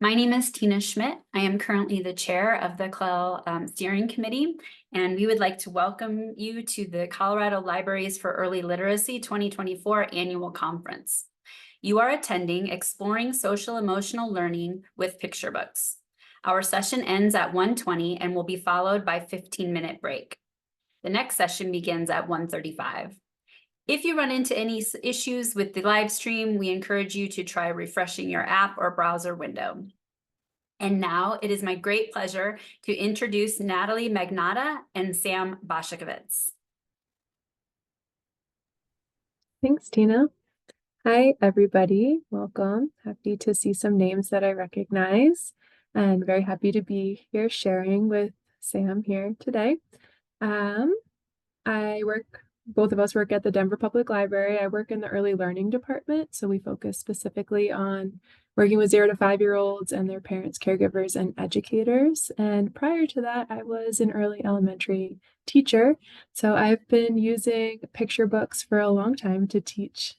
My name is Tina Schmidt. I am currently the chair of the CLEL Steering Committee, and we would like to welcome you to the Colorado Libraries for Early Literacy 2024 Annual Conference. You are attending Exploring Social Emotional Learning with Picture Books. Our session ends at 1:20 and will be followed by a 15-minute break. The next session begins at 1:35. If you run into any issues with the live stream, we encourage you to try refreshing your app or browser window. And now it is my great pleasure to introduce Natalie Magnatta and Sam Bashakevitz. Thanks, Tina. Hi, everybody. Welcome. Happy to see some names that I recognize, and very happy to be here sharing with Sam here today. Both of us work at the Denver Public Library. I work in the early learning department, so we focus specifically on working with 0 to 5-year-olds and their parents, caregivers, and educators. And prior to that, I was an early elementary teacher. So I've been using picture books for a long time to teach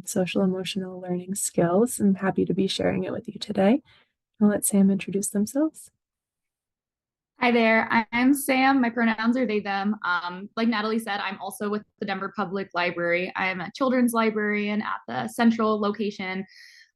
social emotional learning skills. I'm happy to be sharing it with you today. I'll let Sam introduce themselves. Hi there, I'm Sam. My pronouns are they, them. Like Natalie said, I'm also with the Denver Public Library. I'm a children's librarian at the central location.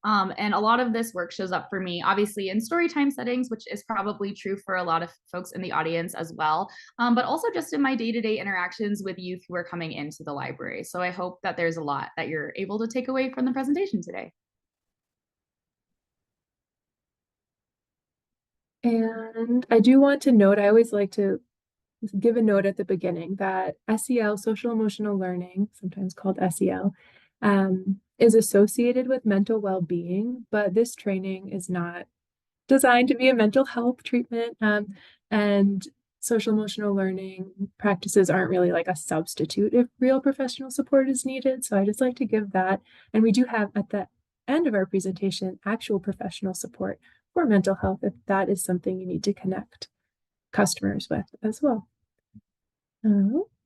And a lot of this work shows up for me, obviously in storytime settings, which is probably true for a lot of folks in the audience as well, but also just in my day-to-day interactions with youth who are coming into the library. So I hope that there's a lot that you're able to take away from the presentation today. And I do want to note, I always like to give a note at the beginning that SEL, social emotional learning, sometimes called SEL, is associated with mental well-being, but this training is not designed to be a mental health treatment. And social emotional learning practices aren't really like a substitute if real professional support is needed. So I just like to give that. And we do have at the end of our presentation actual professional support for mental health if that is something you need to connect customers with as well.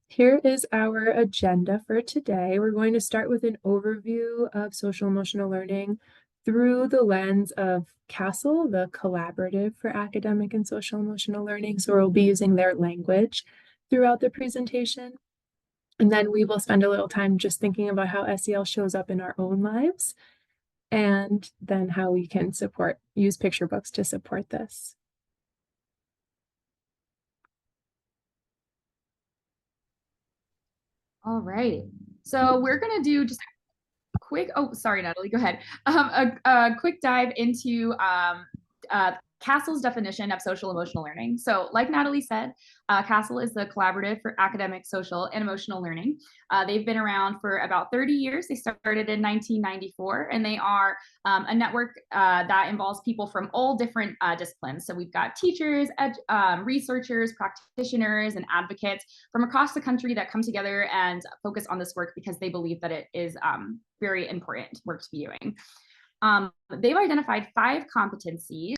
Here is our agenda for today. We're going to start with an overview of social emotional learning through the lens of CASEL, the Collaborative for Academic and Social Emotional Learning. So we'll be using their language throughout the presentation. And then we will spend a little time just thinking about how SEL shows up in our own lives, and then how we can use picture books to support this. All right, so we're gonna do just a quick, oh, sorry, Natalie, go ahead. A quick dive into CASEL's definition of social emotional learning. So like Natalie said, CASEL is the Collaborative for Academic, Social, and Emotional Learning. They've been around for about 30 years. They started in 1994, and they are a network that involves people from all different disciplines. So we've got teachers, researchers, practitioners, and advocates from across the country that come together and focus on this work because they believe that it is very important work to be doing. They've identified 5 competencies: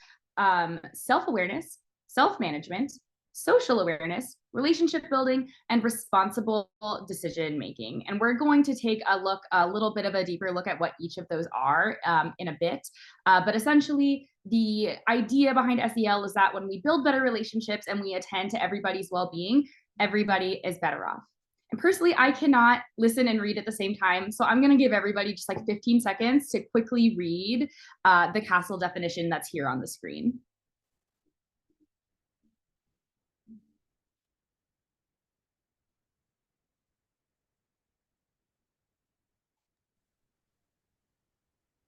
self-awareness, self-management, social awareness, relationship building, and responsible decision making. And we're going to take a little bit of a deeper look at what each of those are in a bit. But essentially, the idea behind SEL is that when we build better relationships and we attend to everybody's well-being, everybody is better off. And personally, I cannot listen and read at the same time. So I'm going to give everybody just like 15 seconds to quickly read the CASEL definition that's here on the screen.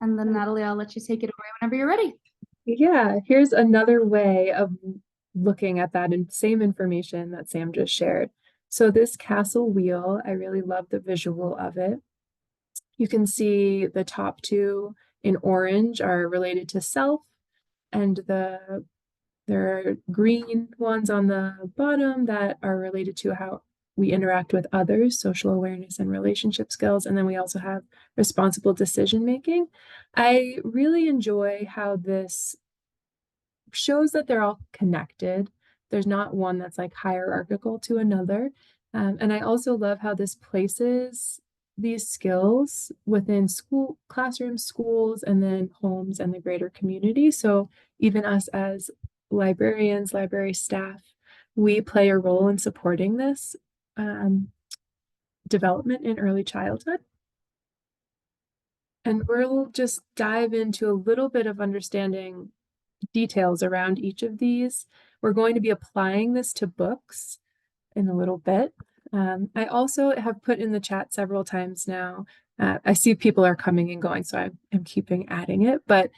And then Natalie, I'll let you take it away whenever you're ready. Yeah, here's another way of looking at that same information that Sam just shared. So this CASEL wheel, I really love the visual of it. You can see the top 2 in orange are related to self, and there are green ones on the bottom that are related to how we interact with others, social awareness and relationship skills. And then we also have responsible decision making. I really enjoy how this shows that they're all connected. There's not one that's like hierarchical to another. And I also love how this places these skills within school, classrooms, schools, and then homes and the greater community. So even us as librarians, library staff, we play a role in supporting this development in early childhood. And we'll just dive into a little bit of understanding details around each of these. We're going to be applying this to books in a little bit. I also have put in the chat several times now. I see people are coming and going, so I'm keeping adding it, but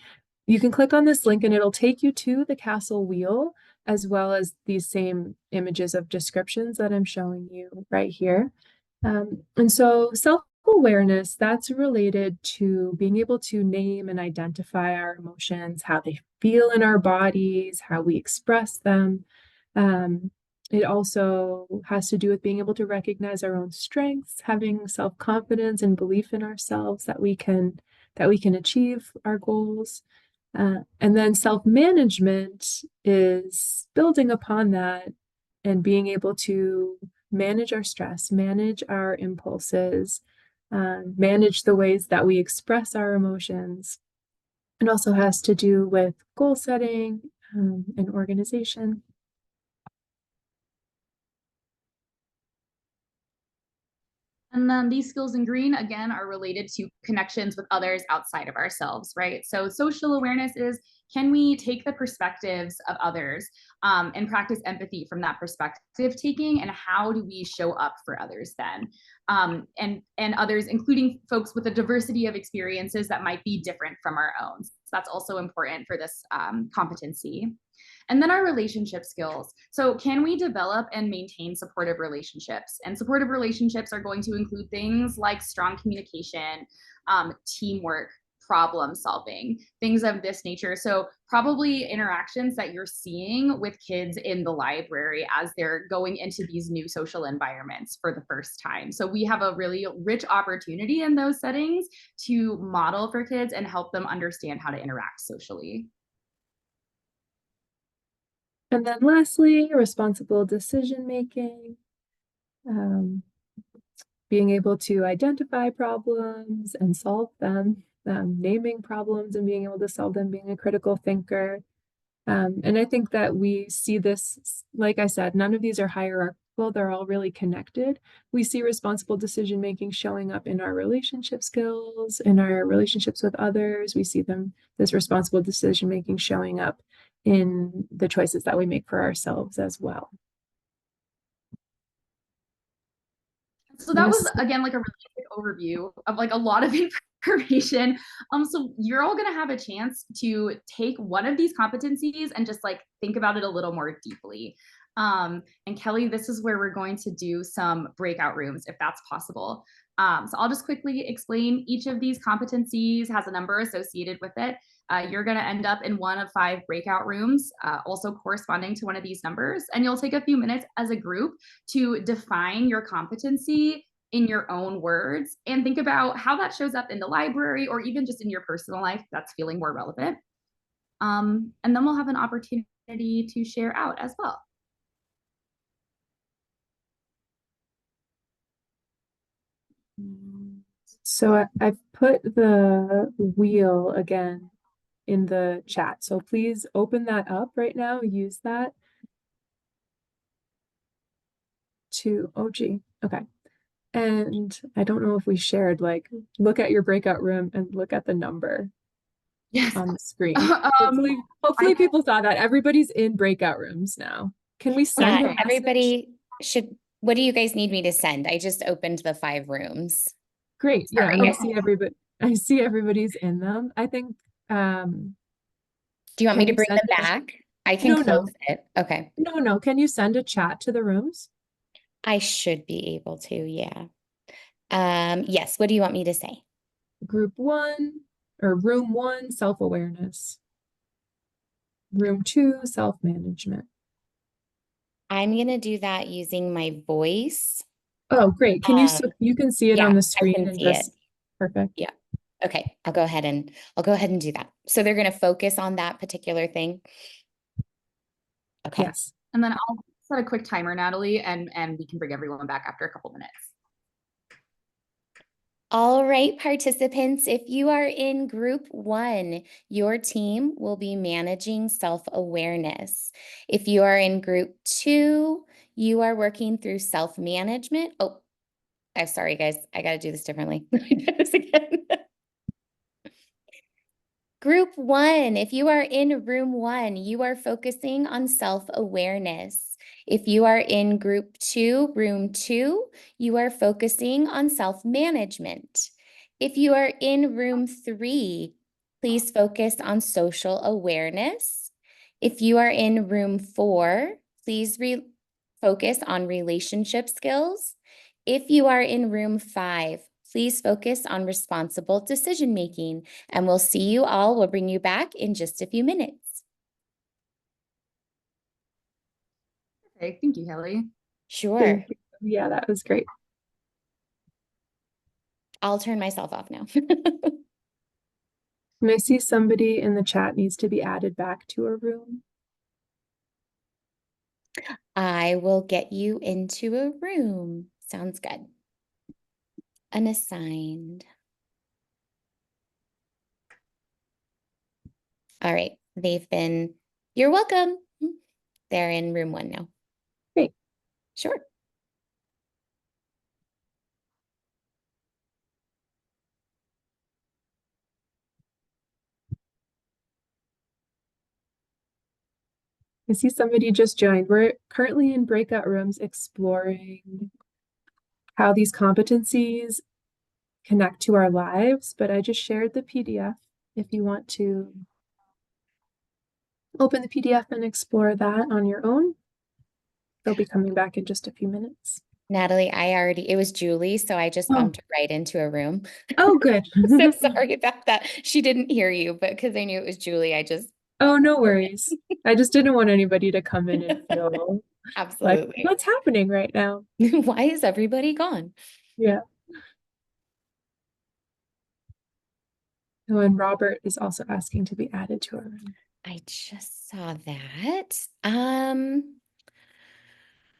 you can click on this link and it'll take you to the castle wheel, as well as these same images of descriptions that I'm showing you right here. And so self-awareness, that's related to being able to name and identify our emotions, how they feel in our bodies, how we express them. It also has to do with being able to recognize our own strengths, having self-confidence and belief in ourselves that we can achieve our goals. And then self-management is building upon that and being able to manage our stress, manage our impulses, manage the ways that we express our emotions. It also has to do with goal setting and organization. And then these skills in green, again, are related to connections with others outside of ourselves, right? So social awareness is, can we take the perspectives of others and practice empathy from that perspective taking, and how do we show up for others then? And others, including folks with a diversity of experiences that might be different from our own. So that's also important for this competency. And then our relationship skills. So can we develop and maintain supportive relationships? And supportive relationships are going to include things like strong communication, teamwork, problem solving, things of this nature. So probably interactions that you're seeing with kids in the library as they're going into these new social environments for the first time. So we have a really rich opportunity in those settings to model for kids and help them understand how to interact socially. And then lastly, responsible decision making, being able to identify problems and solve them, naming problems and being able to solve them, being a critical thinker. And I think that we see this, like I said, none of these are hierarchical, they're all really connected. We see responsible decision making showing up in our relationship skills, in our relationships with others. We see this responsible decision making showing up in the choices that we make for ourselves as well. So that was, again, like a really quick overview of like a lot of information. So you're all going to have a chance to take one of these competencies and just like think about it a little more deeply. And Kelly, this is where we're going to do some breakout rooms, if that's possible. So I'll just quickly explain each of these competencies has a number associated with it. You're going to end up in one of 5 breakout rooms, also corresponding to one of these numbers. And you'll take a few minutes as a group to define your competency in your own words and think about how that shows up in the library or even just in your personal life that's feeling more relevant. And then we'll have an opportunity to share out as well. So I've put the wheel again in the chat. So please open that up right now. Use that to, oh gee, okay. And I don't know if we shared, like, look at your breakout room and look at the number on the screen. Hopefully people saw that. Everybody's in breakout rooms now. Can we send Yeah, everybody should, what do you guys need me to send? I just opened the 5 rooms. Great. Yeah, Sorry. and I see everybody's in them. I think do you want me to bring them back? I can close it. Okay. No. Can you send a chat to the rooms? I should be able to, yeah. Yes, what do you want me to say? Group 1 or room 1, self-awareness. Room 2, self-management. I'm gonna do that using my voice. Oh, great. Can you can see it on the screen? I can see it. Perfect. Yeah. Okay, I'll go ahead and do that. So they're gonna focus on that particular thing. Okay. Yes. And then I'll set a quick timer, Natalie, and we can bring everyone back after a couple minutes. All right, participants, if you are in group 1, your team will be managing self-awareness. If you are in group 2, you are working through self-management. Oh, I'm sorry, guys. I got to do this differently. Let me do this again. Group 1, if you are in room 1, you are focusing on self-awareness. If you are in group 2, room 2, you are focusing on self-management. If you are in room 3, please focus on social awareness. If you are in room 4, please focus on relationship skills. If you are in room 5, please focus on responsible decision-making, and we'll see you all. We'll bring you back in just a few minutes. Okay, thank you, Haley. Sure. Thank you. Yeah, that was great. I'll turn myself off now. And I see somebody in the chat needs to be added back to a room. I will get you into a room. Sounds good. Unassigned. All right, you're welcome. They're in room 1 now. Great. Sure. I see somebody just joined. We're currently in breakout rooms exploring how these competencies connect to our lives, but I just shared the PDF if you want to open the PDF and explore that on your own. They'll be coming back in just a few minutes. Natalie, it was Julie, so I just bumped her right into a room. Oh, good. So sorry about that. She didn't hear you, but because I knew it was Julie, I just. Oh, no worries. I just didn't want anybody to come in and feel Absolutely. like, what's happening right now? Why is everybody gone? Yeah. Oh, and Robert is also asking to be added to our room. I just saw that.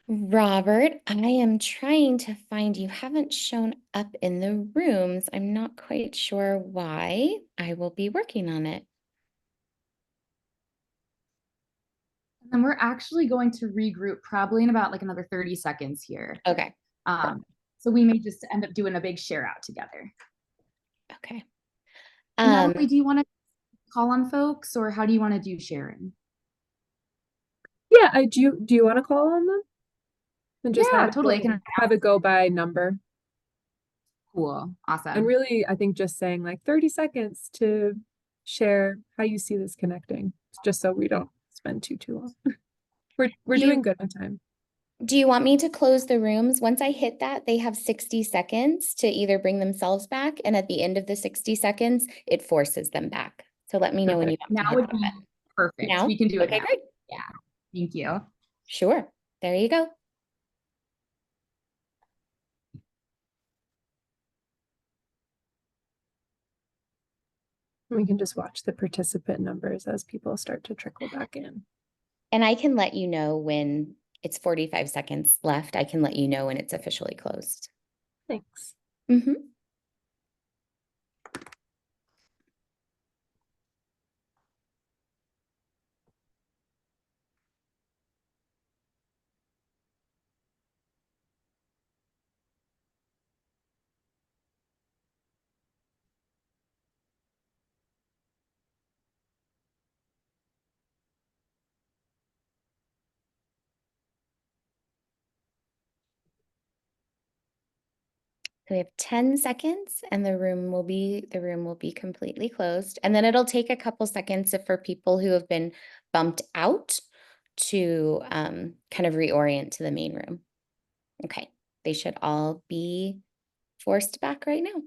Robert, I am trying to find you. Haven't shown up in the rooms. I'm not quite sure why. I will be working on it. And we're actually going to regroup probably in about like another 30 seconds here. Okay. So we may just end up doing a big share out together. Okay. Natalie, do you want to call on folks, or how do you want to do sharing? Yeah, I do. Do you want to call on them? And just Yeah, totally. have it go by number. Cool. Awesome. And really, I think just saying like 30 seconds to share how you see this connecting, just so we don't spend too long. We're doing good on time. Do you want me to close the rooms? Once I hit that, they have 60 seconds to either bring themselves back, and at the end of the 60 seconds, it forces them back. So let me know when you want now to would be perfect. Now? We can do it Okay, now. great. Yeah. Thank you. Sure. There you go. We can just watch the participant numbers as people start to trickle back in. And I can let you know when it's 45 seconds left. I can let you know when it's officially closed. Thanks. Mm-hmm. So we have 10 seconds and the room will be completely closed. And then it'll take a couple seconds for people who have been bumped out to kind of reorient to the main room. Okay, they should all be forced back right now.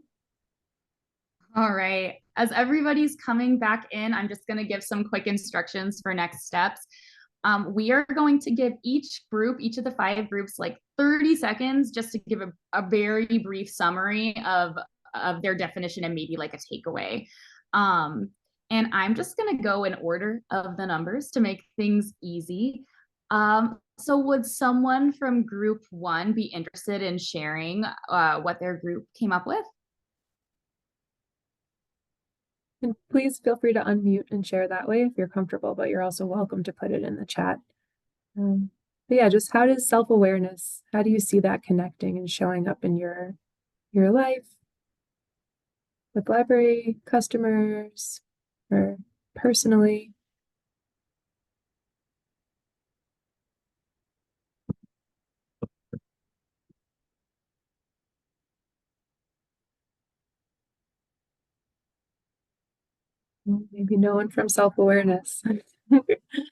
All right. As everybody's coming back in, I'm just going to give some quick instructions for next steps. We are going to give each of the 5 groups, like 30 seconds just to give a very brief summary of their definition and maybe like a takeaway. And I'm just going to go in order of the numbers to make things easy. So would someone from group 1 be interested in sharing what their group came up with? And please feel free to unmute and share that way if you're comfortable, but you're also welcome to put it in the chat. But yeah, just how does self-awareness, how do you see that connecting and showing up in your life with library customers or personally? Maybe no one from self-awareness.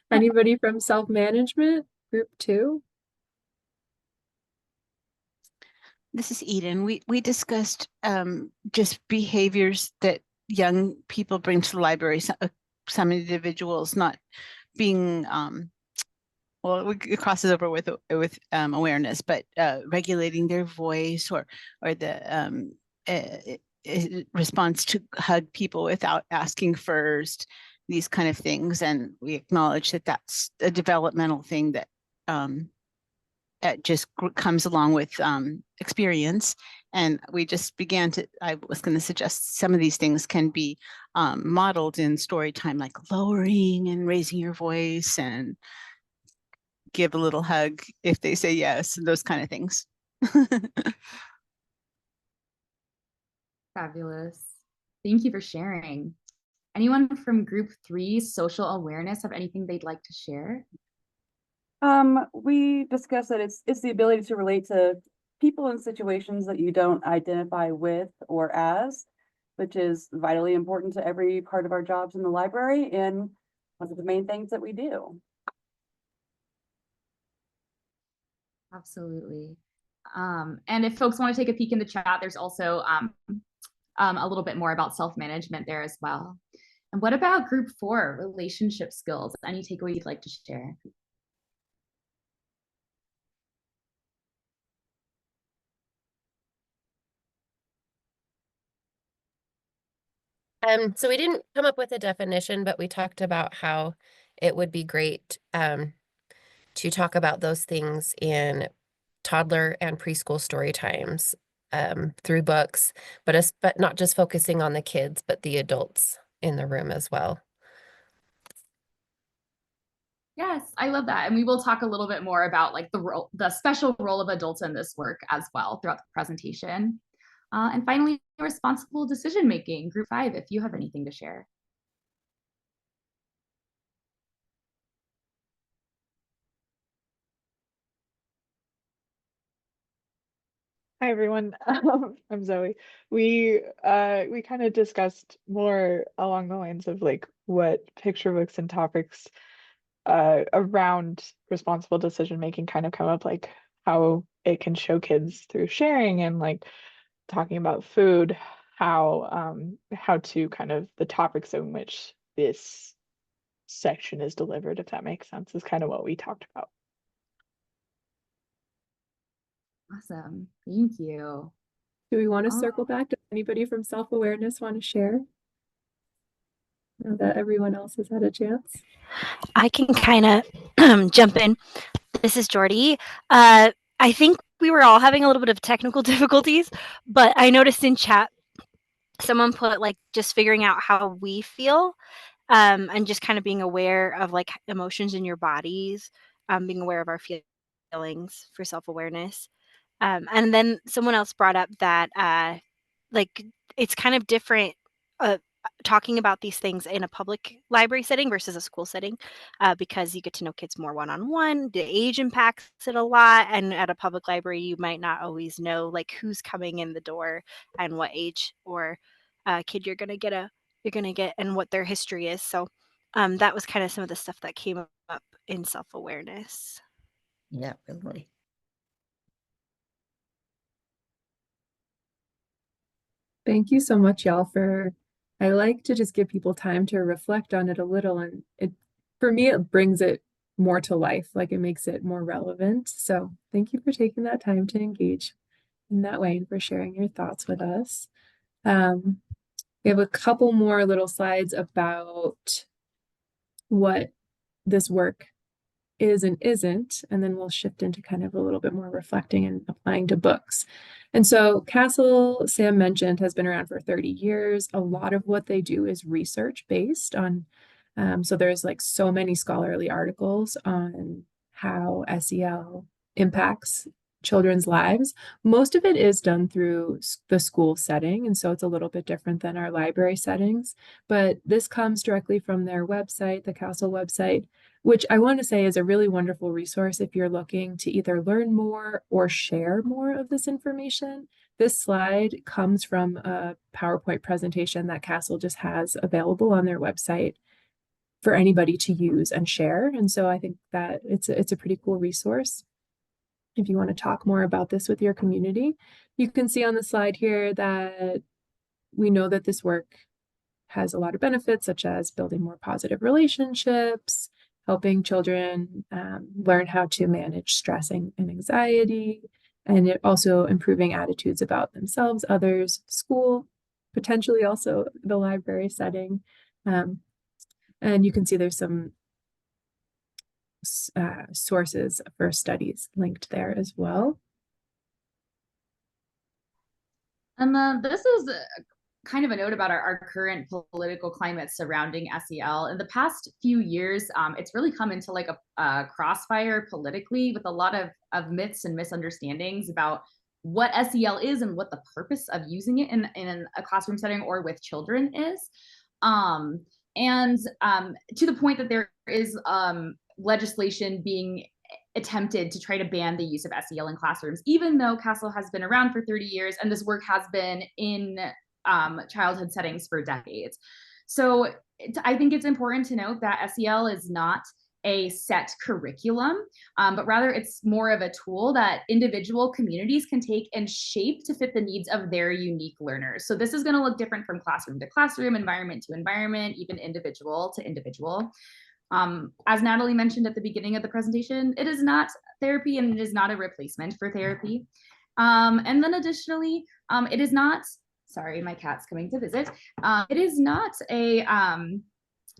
Anybody from self-management, group 2? This is Eden. We discussed just behaviors that young people bring to the library. Some individuals not being well, it crosses over with awareness, but regulating their voice or the response to hug people without asking first, these kind of things. And we acknowledge that that's a developmental thing that it just comes along with experience. And we just began to, I was going to suggest some of these things can be modeled in story time, like lowering and raising your voice and give a little hug if they say yes, and those kind of things. Fabulous. Thank you for sharing. Anyone from group 3, social awareness, have anything they'd like to share? We discussed that it's the ability to relate to people in situations that you don't identify with or as, which is vitally important to every part of our jobs in the library and one of the main things that we do. Absolutely. And if folks want to take a peek in the chat, there's also a little bit more about self-management there as well. And what about group 4, relationship skills? Any takeaway you'd like to share? So we didn't come up with a definition, but we talked about how it would be great to talk about those things in toddler and preschool story times through books, but not just focusing on the kids, but the adults in the room as well. Yes, I love that. And we will talk a little bit more about like the special role of adults in this work as well throughout the presentation. And finally, responsible decision making, group 5, if you have anything to share. Hi everyone, I'm Zoe. We kind of discussed more along the lines of like what picture books and topics around responsible decision making kind of come up, like how it can show kids through sharing and like talking about food, how to kind of the topics in which this section is delivered, if that makes sense, is kind of what we talked about. Awesome, thank you. Do we want to circle back? Does anybody from self-awareness want to share? Now that everyone else has had a chance. I can kind of jump in. This is Jordy. I think we were all having a little bit of technical difficulties, but I noticed in chat someone put like just figuring out how we feel and just kind of being aware of like emotions in your bodies, being aware of our feelings for self-awareness. And then someone else brought up that like it's kind of different talking about these things in a public library setting versus a school setting because you get to know kids more one-on-one. The age impacts it a lot, and at a public library you might not always know like who's coming in the door and what age or kid you're gonna get and what their history is. So that was kind of some of the stuff that came up in self-awareness. Yeah, really. Thank you so much, y'all, I like to just give people time to reflect on it a little, and for me, it brings it more to life, like it makes it more relevant. So thank you for taking that time to engage in that way and for sharing your thoughts with us. We have a couple more little slides about what this work is and isn't, and then we'll shift into kind of a little bit more reflecting and applying to books. And so Castle, Sam mentioned, has been around for 30 years. A lot of what they do is research based on, so there's like so many scholarly articles on how SEL impacts children's lives. Most of it is done through the school setting, and so it's a little bit different than our library settings, but this comes directly from their website, the Castle website, which I want to say is a really wonderful resource if you're looking to either learn more or share more of this information. This slide comes from a PowerPoint presentation that Castle just has available on their website for anybody to use and share. And so I think that it's a pretty cool resource. If you want to talk more about this with your community, you can see on the slide here that we know that this work has a lot of benefits, such as building more positive relationships, helping children learn how to manage stress and anxiety, and it also improving attitudes about themselves, others, school, potentially also the library setting. And you can see there's some sources for studies linked there as well. And this is kind of a note about our current political climate surrounding SEL. In the past few years, it's really come into like a crossfire politically with a lot of myths and misunderstandings about what SEL is and what the purpose of using it in a classroom setting or with children is. And to the point that there is legislation being attempted to try to ban the use of SEL in classrooms, even though Castle has been around for 30 years and this work has been in childhood settings for decades. So I think it's important to note that SEL is not a set curriculum, but rather it's more of a tool that individual communities can take and shape to fit the needs of their unique learners. So this is going to look different from classroom to classroom, environment to environment, even individual to individual. As Natalie mentioned at the beginning of the presentation, it is not therapy and it is not a replacement for therapy. And then additionally, it is not, sorry, my cat's coming to visit. It is not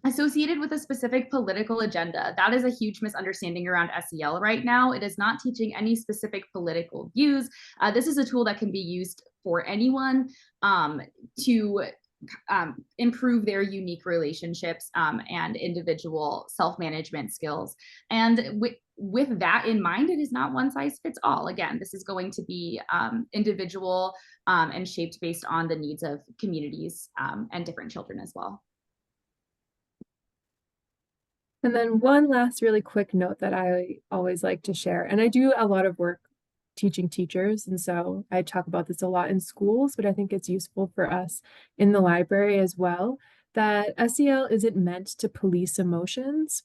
associated with a specific political agenda. That is a huge misunderstanding around SEL right now. It is not teaching any specific political views. This is a tool that can be used for anyone to improve their unique relationships and individual self-management skills. And with that in mind, it is not one size fits all. Again, this is going to be individual and shaped based on the needs of communities and different children as well. And then one last really quick note that I always like to share, and I do a lot of work teaching teachers, and so I talk about this a lot in schools, but I think it's useful for us in the library as well, that SEL isn't meant to police emotions.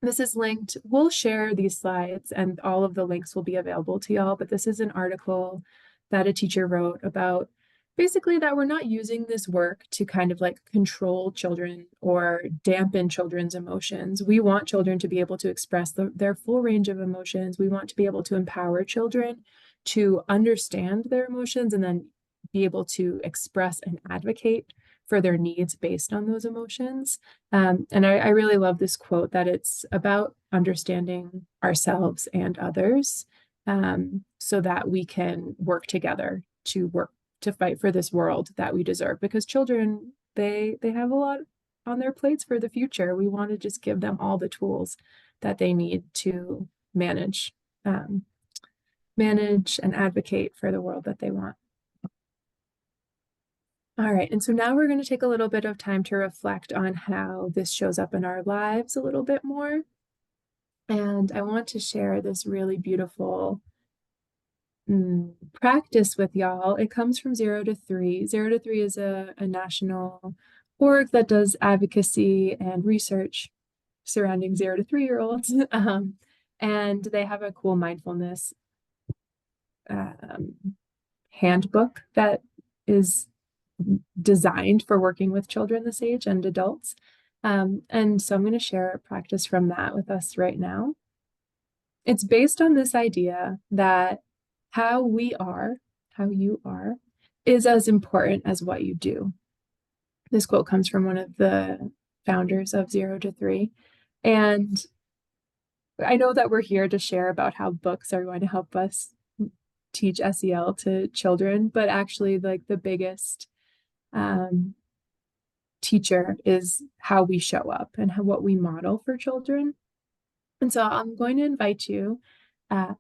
This is linked, we'll share these slides and all of the links will be available to y'all, but this is an article that a teacher wrote about basically that we're not using this work to kind of like control children or dampen children's emotions. We want children to be able to express their full range of emotions. We want to be able to empower children to understand their emotions and then be able to express and advocate for their needs based on those emotions. And I really love this quote that it's about understanding ourselves and others so that we can work together to fight for this world that we deserve, because children, they have a lot on their plates for the future. We want to just give them all the tools that they need to manage and advocate for the world that they want. All right, and so now we're going to take a little bit of time to reflect on how this shows up in our lives a little bit more. And I want to share this really beautiful practice with y'all. It comes from 0 to 3. 0 to 3 is a national org that does advocacy and research surrounding 0 to 3-year-olds. And they have a cool mindfulness handbook that is designed for working with children this age and adults. And so I'm going to share a practice from that with us right now. It's based on this idea that how you are, is as important as what you do. This quote comes from one of the founders of 0 to 3. And I know that we're here to share about how books are going to help us teach SEL to children, but actually like the biggest teacher is how we show up and what we model for children. And so I'm going to invite you,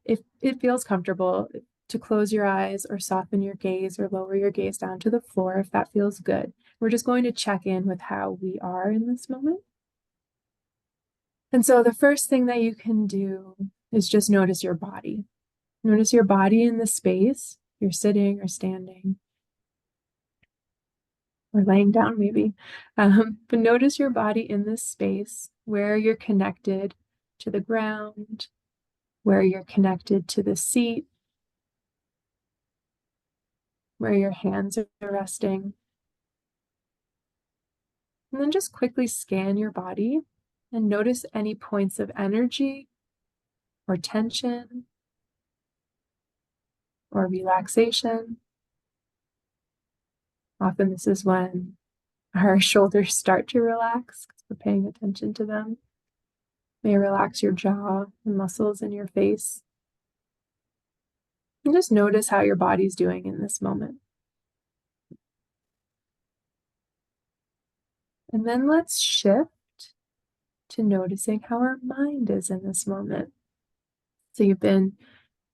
if it feels comfortable, to close your eyes or soften your gaze or lower your gaze down to the floor if that feels good. We're just going to check in with how we are in this moment. And so the first thing that you can do is just notice your body. Notice your body in the space. You're sitting or standing or laying down maybe. But notice your body in this space where you're connected to the ground, where you're connected to the seat, where your hands are resting. And then just quickly scan your body and notice any points of energy or tension or relaxation. Often this is when our shoulders start to relax because we're paying attention to them. May relax your jaw and muscles in your face. And just notice how your body's doing in this moment. And then let's shift to noticing how our mind is in this moment. So you've been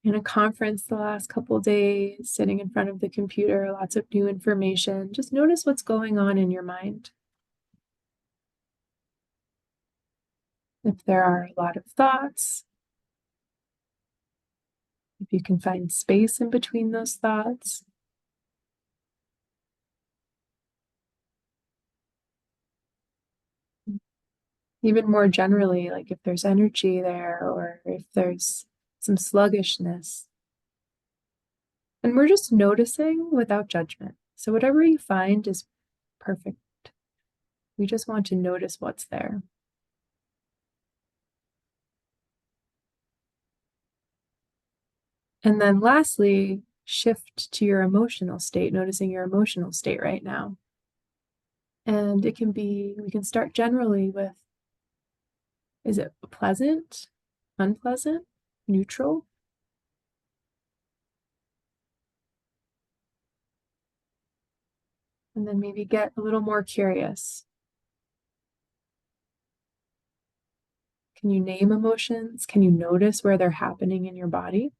in a conference the last couple of days, sitting in front of the computer, lots of new information. Just notice what's going on in your mind. If there are a lot of thoughts, if you can find space in between those thoughts. Even more generally, like if there's energy there or if there's some sluggishness. And we're just noticing without judgment. So whatever you find is perfect. We just want to notice what's there. And then lastly, shift to your emotional state, noticing your emotional state right now. And it can be, we can start generally with, is it pleasant, unpleasant, neutral? And then maybe get a little more curious. Can you name emotions? Can you notice where they're happening in your body?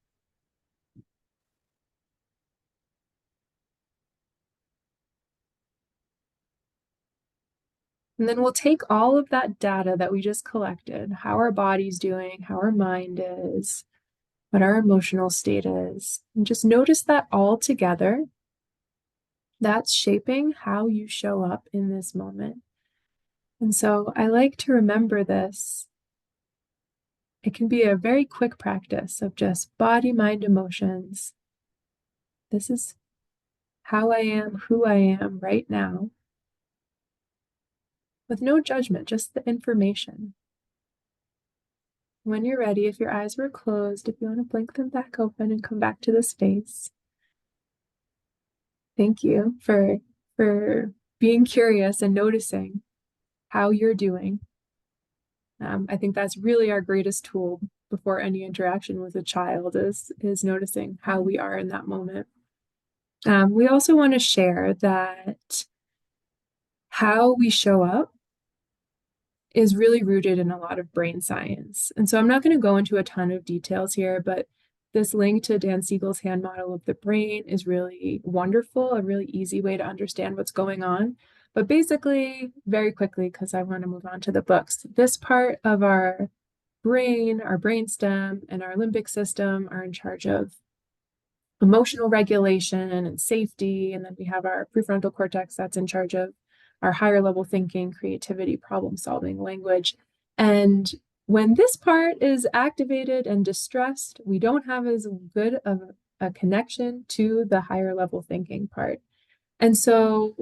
And then we'll take all of that data that we just collected, how our body's doing, how our mind is, what our emotional state is, and just notice that all together. That's shaping how you show up in this moment. And so I like to remember this. It can be a very quick practice of just body, mind, emotions. This is how I am, who I am right now, with no judgment, just the information. When you're ready, if your eyes were closed, if you want to blink them back open and come back to the space. Thank you for being curious and noticing how you're doing. I think that's really our greatest tool before any interaction with a child is noticing how we are in that moment. We also want to share that how we show up is really rooted in a lot of brain science. And so I'm not going to go into a ton of details here, but this link to Dan Siegel's hand model of the brain is really wonderful, a really easy way to understand what's going on. But basically, very quickly, because I want to move on to the books, this part of our brainstem, and our limbic system are in charge of emotional regulation and safety. And then we have our prefrontal cortex that's in charge of our higher level thinking, creativity, problem solving, language. And when this part is activated and distressed, we don't have as good of a connection to the higher level thinking part. And so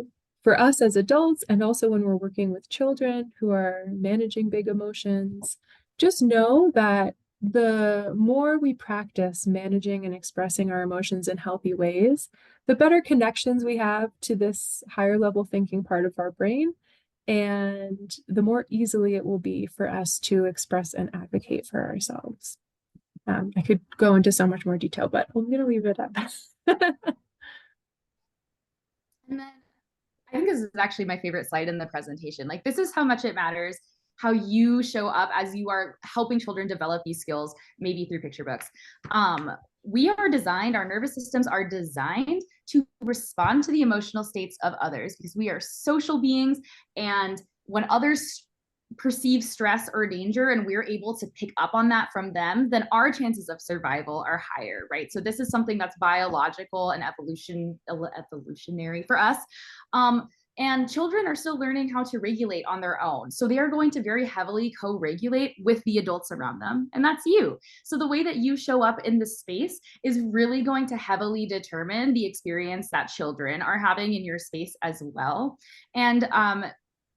for us as adults, and also when we're working with children who are managing big emotions, just know that the more we practice managing and expressing our emotions in healthy ways, the better connections we have to this higher level thinking part of our brain. and the more easily it will be for us to express and advocate for ourselves. I could go into so much more detail, but I'm going to leave it at that. And then I think this is actually my favorite slide in the presentation. Like, this is how much it matters how you show up as you are helping children develop these skills, maybe through picture books. We are designed, our nervous systems are designed to respond to the emotional states of others because we are social beings. And when others perceive stress or danger and we're able to pick up on that from them, then our chances of survival are higher, right? So this is something that's biological and evolutionary for us. And children are still learning how to regulate on their own. So they are going to very heavily co-regulate with the adults around them. And that's you. So the way that you show up in the space is really going to heavily determine the experience that children are having in your space as well. And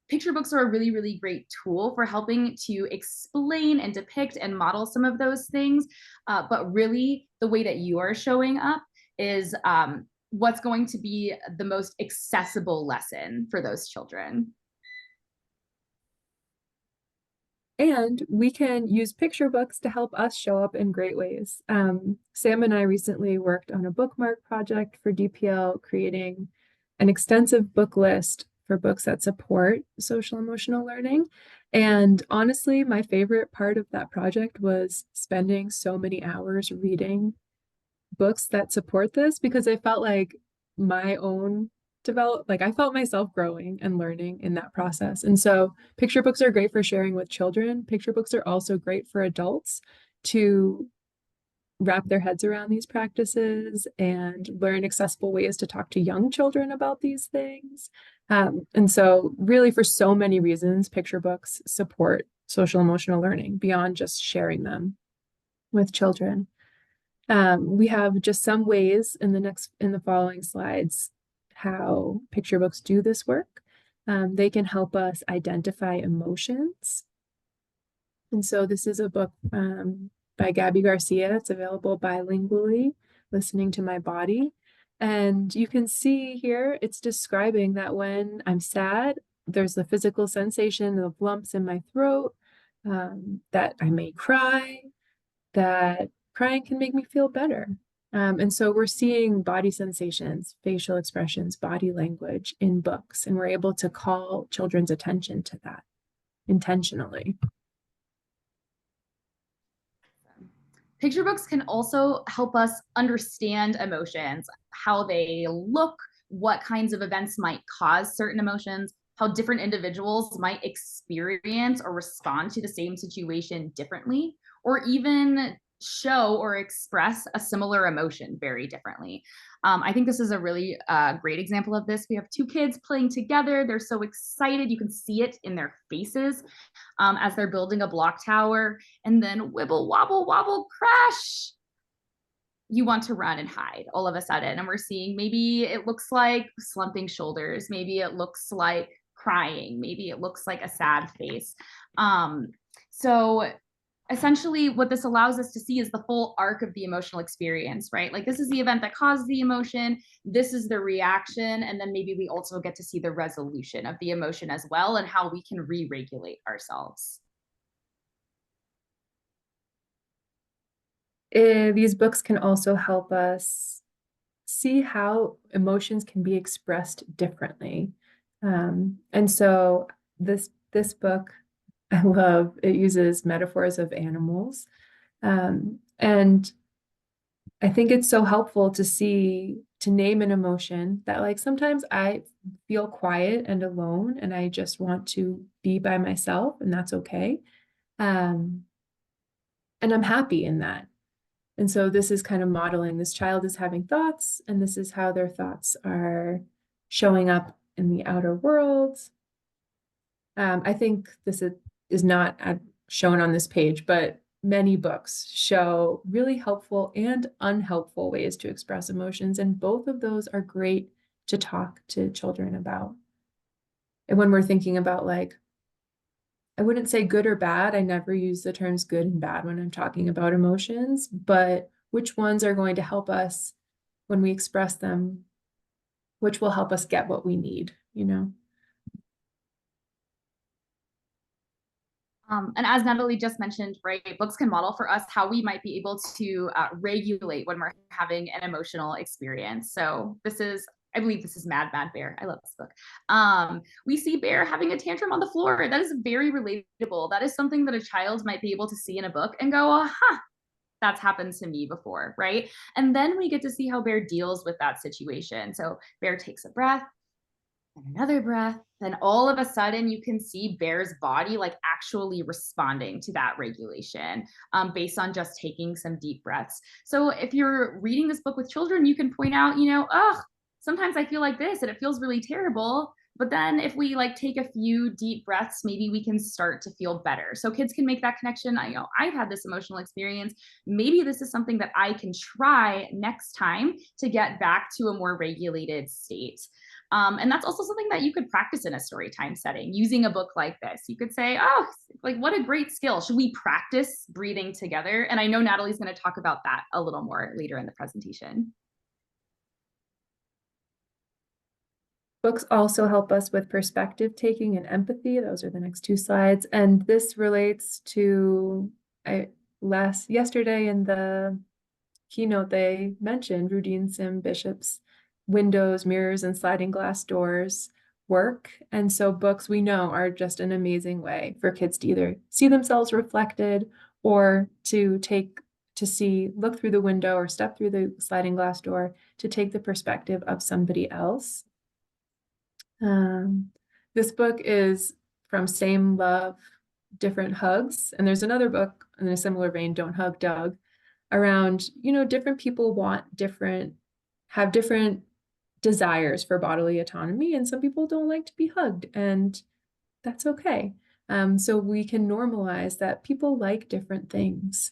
picture books are a really, really great tool for helping to explain and depict and model some of those things. But really, the way that you are showing up is what's going to be the most accessible lesson for those children. And we can use picture books to help us show up in great ways. Sam and I recently worked on a bookmark project for DPL, creating an extensive book list for books that support social emotional learning. And honestly, my favorite part of that project was spending so many hours reading books that support this, because I felt like my own I felt myself growing and learning in that process. And so picture books are great for sharing with children. Picture books are also great for adults to wrap their heads around these practices and learn accessible ways to talk to young children about these things. And so really, for so many reasons, picture books support social emotional learning beyond just sharing them with children. We have just some ways in the following slides how picture books do this work. They can help us identify emotions. And so this is a book by Gabby Garcia. It's available bilingually, Listening to My Body. And you can see here, it's describing that when I'm sad, there's the physical sensation of lumps in my throat, that I may cry, that crying can make me feel better. And so we're seeing body sensations, facial expressions, body language in books, and we're able to call children's attention to that intentionally. Picture books can also help us understand emotions, how they look, what kinds of events might cause certain emotions, how different individuals might experience or respond to the same situation differently, or even show or express a similar emotion very differently. I think this is a really great example of this. We have two kids playing together. They're so excited. You can see it in their faces as they're building a block tower, and then wibble, wobble, wobble, crash. You want to run and hide all of a sudden. And we're seeing maybe it looks like slumping shoulders. Maybe it looks like crying. Maybe it looks like a sad face. So essentially what this allows us to see is the full arc of the emotional experience, right? Like, this is the event that caused the emotion, this is the reaction, and then maybe we also get to see the resolution of the emotion as well and how we can re-regulate ourselves. These books can also help us see how emotions can be expressed differently. And so this book, I love, it uses metaphors of animals. And I think it's so helpful to name an emotion that, like, sometimes I feel quiet and alone and I just want to be by myself, and that's okay. And I'm happy in that. And so this is kind of modeling, this child is having thoughts, and this is how their thoughts are showing up in the outer world. I think this is not shown on this page, but many books show really helpful and unhelpful ways to express emotions, and both of those are great to talk to children about. And when we're thinking about, like, I wouldn't say good or bad, I never use the terms good and bad when I'm talking about emotions, but which ones are going to help us when we express them, which will help us get what we need, you know? And as Natalie just mentioned, right, books can model for us how we might be able to regulate when we're having an emotional experience. So I believe this is Mad Bear. I love this book. We see Bear having a tantrum on the floor. That is very relatable. That is something that a child might be able to see in a book and go, aha, that's happened to me before, right? And then we get to see how Bear deals with that situation. So Bear takes a breath, and another breath, then all of a sudden you can see Bear's body like actually responding to that regulation based on just taking some deep breaths. So if you're reading this book with children, you can point out, oh, sometimes I feel like this and it feels really terrible. But then if we like take a few deep breaths, maybe we can start to feel better. So kids can make that connection. I've had this emotional experience. Maybe this is something that I can try next time to get back to a more regulated state. And that's also something that you could practice in a story time setting using a book like this. You could say, oh, like what a great skill. Should we practice breathing together? And I know Natalie's going to talk about that a little more later in the presentation. Books also help us with perspective taking and empathy. Those are the next two slides. And this relates to yesterday in the keynote, they mentioned Rudine Sim Bishop's windows, mirrors, and sliding glass doors work. And so books, we know, are just an amazing way for kids to either see themselves reflected or to look through the window or step through the sliding glass door to take the perspective of somebody else. This book is from Same Love, Different Hugs. And there's another book in a similar vein, Don't Hug Doug, around, different people have different desires for bodily autonomy, and some people don't like to be hugged, and that's okay. So we can normalize that people like different things.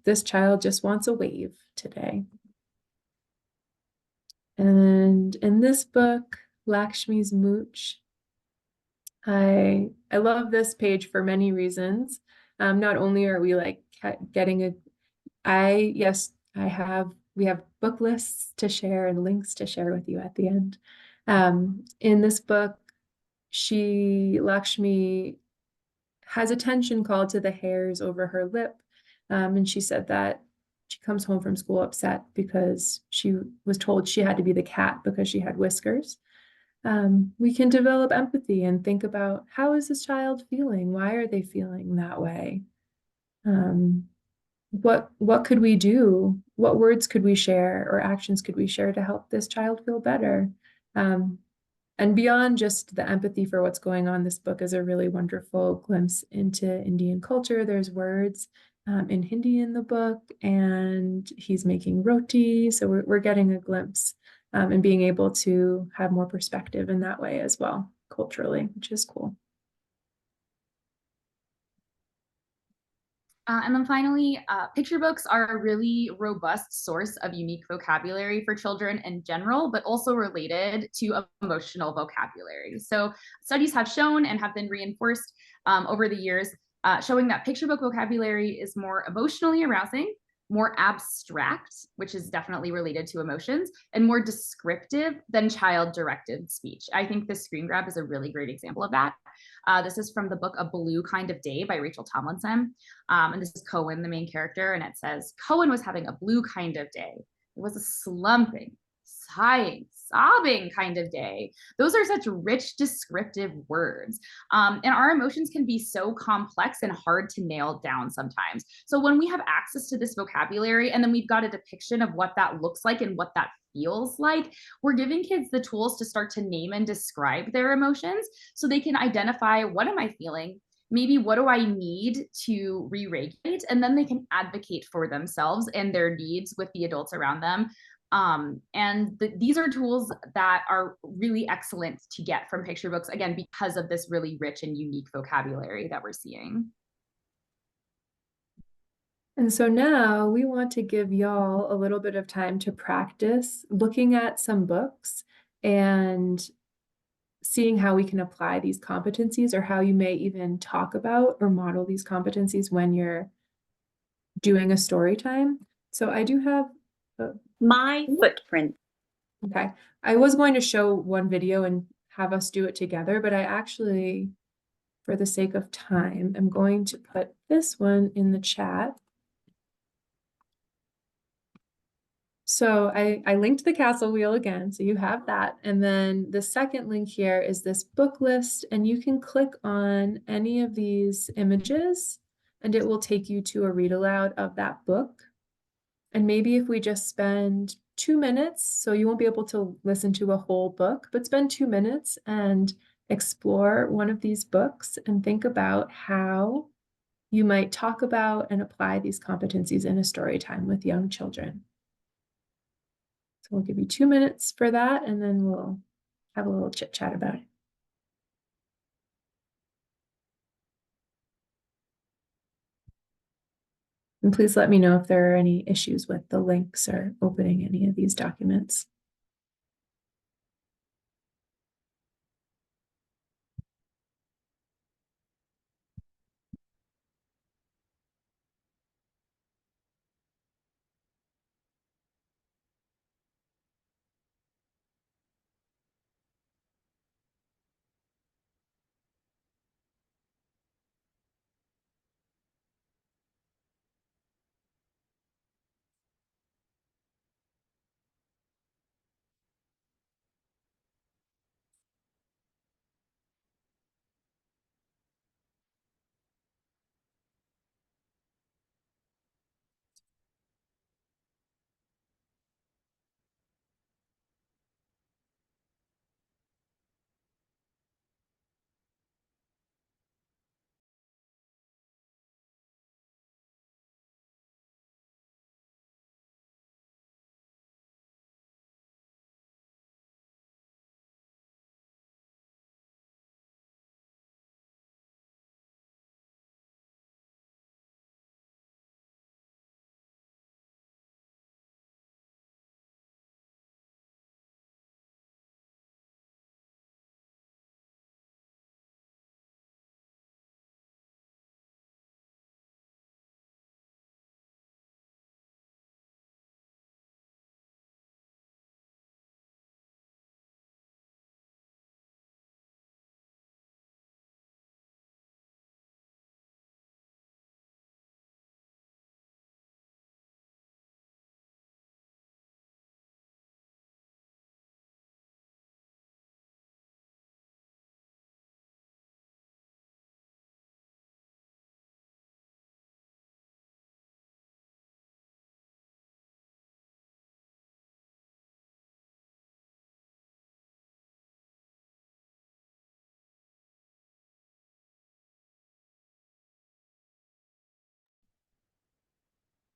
This child just wants a wave today. And in this book, Lakshmi's Mooch, I love this page for many reasons. Not only are we like getting we have book lists to share and links to share with you at the end. In this book, Lakshmi has attention called to the hairs over her lip. And she said that she comes home from school upset because she was told she had to be the cat because she had whiskers. We can develop empathy and think about, how is this child feeling? Why are they feeling that way? What could we do? What words could we share or actions could we share to help this child feel better? And beyond just the empathy for what's going on, this book is a really wonderful glimpse into Indian culture. There's words in Hindi in the book, and he's making roti. So we're getting a glimpse and being able to have more perspective in that way as well, culturally, which is cool. And then finally, picture books are a really robust source of unique vocabulary for children in general, but also related to emotional vocabulary. So studies have shown and have been reinforced over the years, showing that picture book vocabulary is more emotionally arousing, more abstract, which is definitely related to emotions, and more descriptive than child-directed speech. I think this screen grab is a really great example of that. This is from the book A Blue Kind of Day by Rachel Tomlinson. And this is Cohen, the main character, and it says, Cohen was having a blue kind of day. It was a slumping, sighing, sobbing kind of day. Those are such rich descriptive words. And our emotions can be so complex and hard to nail down sometimes. So when we have access to this vocabulary and then we've got a depiction of what that looks like and what that feels like, we're giving kids the tools to start to name and describe their emotions so they can identify, what am I feeling? Maybe what do I need to re-regulate? And then they can advocate for themselves and their needs with the adults around them. These are tools that are really excellent to get from picture books, again, because of this really rich and unique vocabulary that we're seeing. And so now we want to give y'all a little bit of time to practice looking at some books and seeing how we can apply these competencies, or how you may even talk about or model these competencies when you're doing a story time. So I do have my footprint. Okay, I was going to show one video and have us do it together, but I actually for the sake of time, I'm going to put this one in the chat. So I linked the castle wheel again, so you have that. And then the second link here is this book list, and you can click on any of these images and it will take you to a read aloud of that book. And maybe if we just spend 2 minutes, so you won't be able to listen to a whole book, but spend 2 minutes and explore one of these books and think about how you might talk about and apply these competencies in a story time with young children. So we'll give you 2 minutes for that, and then we'll have a little chit chat about it. And please let me know if there are any issues with the links or opening any of these documents.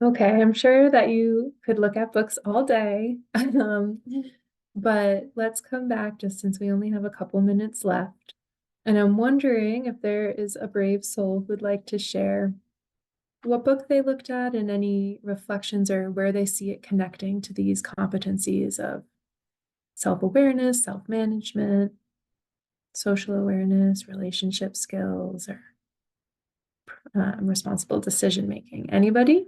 Okay, I'm sure that you could look at books all day, but let's come back just since we only have a couple minutes left. And I'm wondering if there is a brave soul who would like to share what book they looked at and any reflections or where they see it connecting to these competencies of self-awareness, self-management, social awareness, relationship skills, or responsible decision-making. Anybody?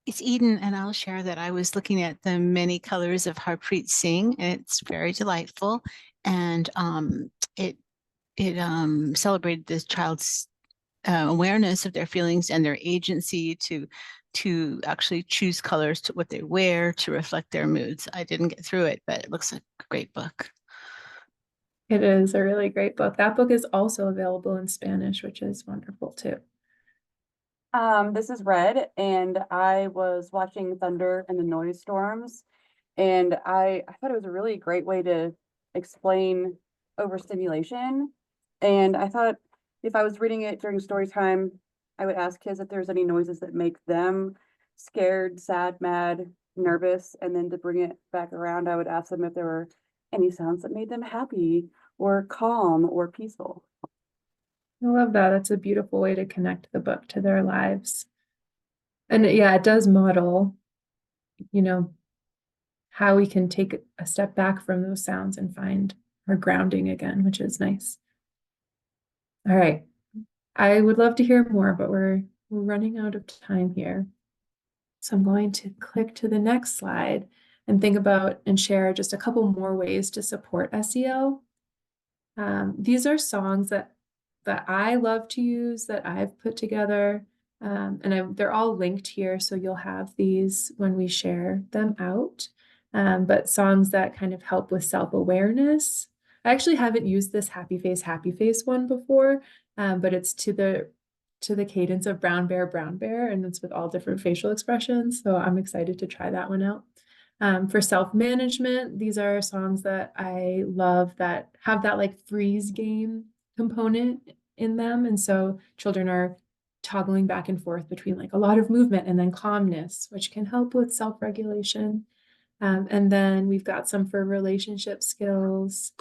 It's Eden, and I'll share that I was looking at the many colors of Harpreet Singh, and it's very delightful. And it celebrated the child's awareness of their feelings and their agency to actually choose colors to what they wear to reflect their moods. I didn't get through it, but it looks like a great book. It is a really great book. That book is also available in Spanish, which is wonderful too. This is Red, and I was watching Thunder and the Noise Storms, and I thought it was a really great way to explain overstimulation. And I thought if I was reading it during story time, I would ask kids if there's any noises that make them scared, sad, mad, nervous, and then to bring it back around, I would ask them if there were any sounds that made them happy or calm or peaceful. I love that. That's a beautiful way to connect the book to their lives. And yeah, it does model, how we can take a step back from those sounds and find our grounding again, which is nice. All right. I would love to hear more, but we're running out of time here. So I'm going to click to the next slide and think about and share just a couple more ways to support SEL. These are songs that I love to use, that I've put together. And they're all linked here, so you'll have these when we share them out. But songs that kind of help with self-awareness. I actually haven't used this happy face one before, but it's to the cadence of Brown Bear, and it's with all different facial expressions. So I'm excited to try that one out. For self-management, these are songs that I love that have that like freeze game component in them. And so children are toggling back and forth between like a lot of movement and then calmness, which can help with self-regulation. And then we've got some for relationship skills.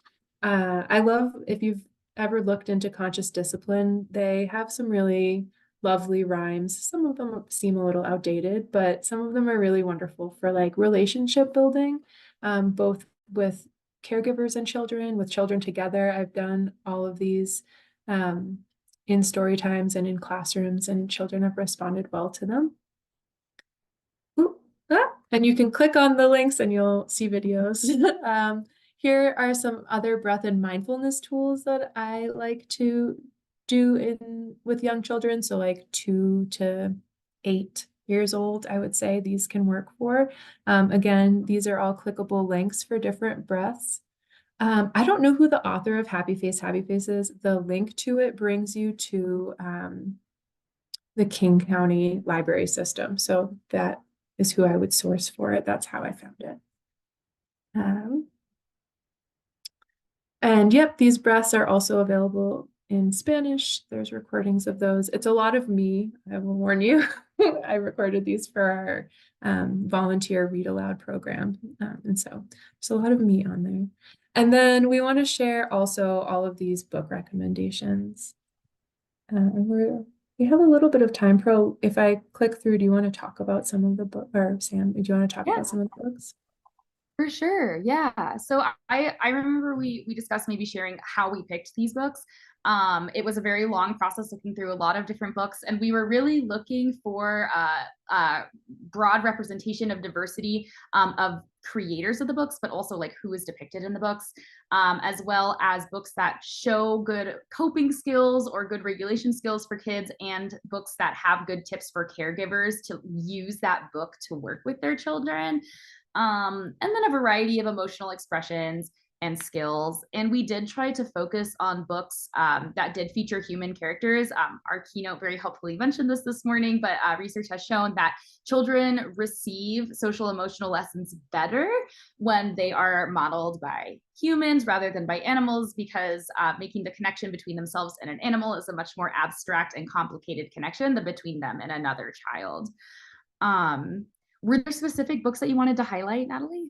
I love, if you've ever looked into conscious discipline, they have some really lovely rhymes. Some of them seem a little outdated, but some of them are really wonderful for like relationship building, both with caregivers and children, with children together. I've done all of these in story times and in classrooms, and children have responded well to them. And you can click on the links and you'll see videos. Here are some other breath and mindfulness tools that I like to do with young children. So like 2 to 8 years old, I would say these can work for. Again, these are all clickable links for different breaths. I don't know who the author of Happy Face is. The link to it brings you to the King County Library System. So that is who I would source for it. That's how I found it. And yep, these breaths are also available in Spanish. There's recordings of those. It's a lot of me, I will warn you. I recorded these for our volunteer read aloud program. And so there's a lot of me on there. And then we want to share also all of these book recommendations. We have a little bit of time. Pro, if I click through, do you want to talk about some of the books? Or Sam, do you want to talk about some of the books? For sure, yeah. So I remember we discussed maybe sharing how we picked these books. It was a very long process looking through a lot of different books, and we were really looking for broad representation of diversity of creators of the books, but also like who is depicted in the books, as well as books that show good coping skills or good regulation skills for kids, and books that have good tips for caregivers to use that book to work with their children. And then a variety of emotional expressions and skills. And we did try to focus on books that did feature human characters. Our keynote very helpfully mentioned this morning, but research has shown that children receive social emotional lessons better when they are modeled by humans rather than by animals, because making the connection between themselves and an animal is a much more abstract and complicated connection than between them and another child. Were there specific books that you wanted to highlight, Natalie?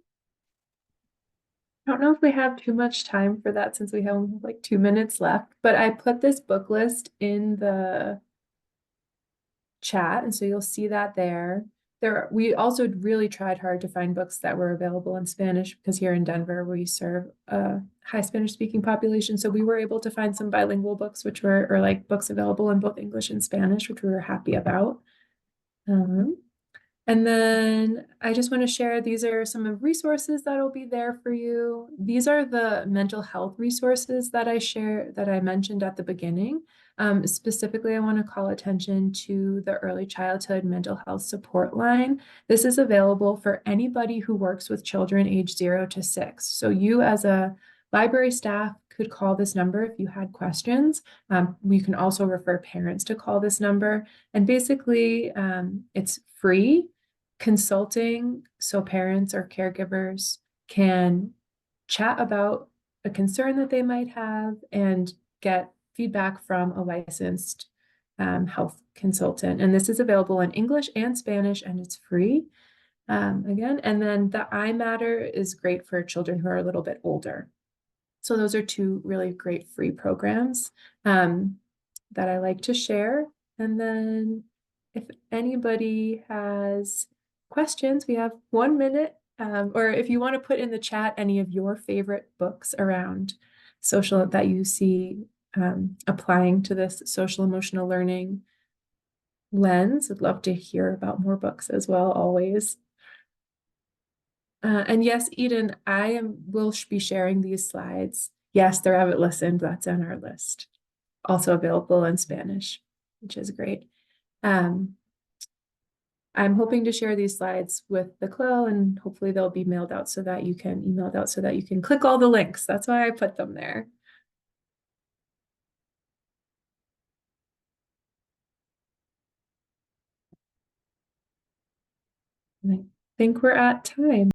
I don't know if we have too much time for that since we have like 2 minutes left, but I put this book list in the chat, and so you'll see that there. We also really tried hard to find books that were available in Spanish, because here in Denver we serve a high Spanish speaking population. So we were able to find some bilingual books, or like books available in both English and Spanish, which we were happy about. And then I just want to share, these are some of resources that'll be there for you. These are the mental health resources that I mentioned at the beginning. Specifically, I want to call attention to the early childhood mental health support line. This is available for anybody who works with children age 0 to 6. So you as a library staff could call this number if you had questions. We can also refer parents to call this number. And basically, it's free consulting, so parents or caregivers can chat about a concern that they might have and get feedback from a licensed health consultant. And this is available in English and Spanish, and it's free. Again, and then the iMatter is great for children who are a little bit older. So those are 2 really great free programs that I like to share. And then if anybody has questions, we have 1 minute, or if you want to put in the chat any of your favorite books around social that you see applying to this social emotional learning lens. I'd love to hear about more books as well, always. And yes, Eden, will be sharing these slides yes, the rabbit listened. That's on our list. Also available in Spanish, which is great. I'm hoping to share these slides with the CLIL, and hopefully they'll be emailed out so that you can click all the links. That's why I put them there. And I think we're at time.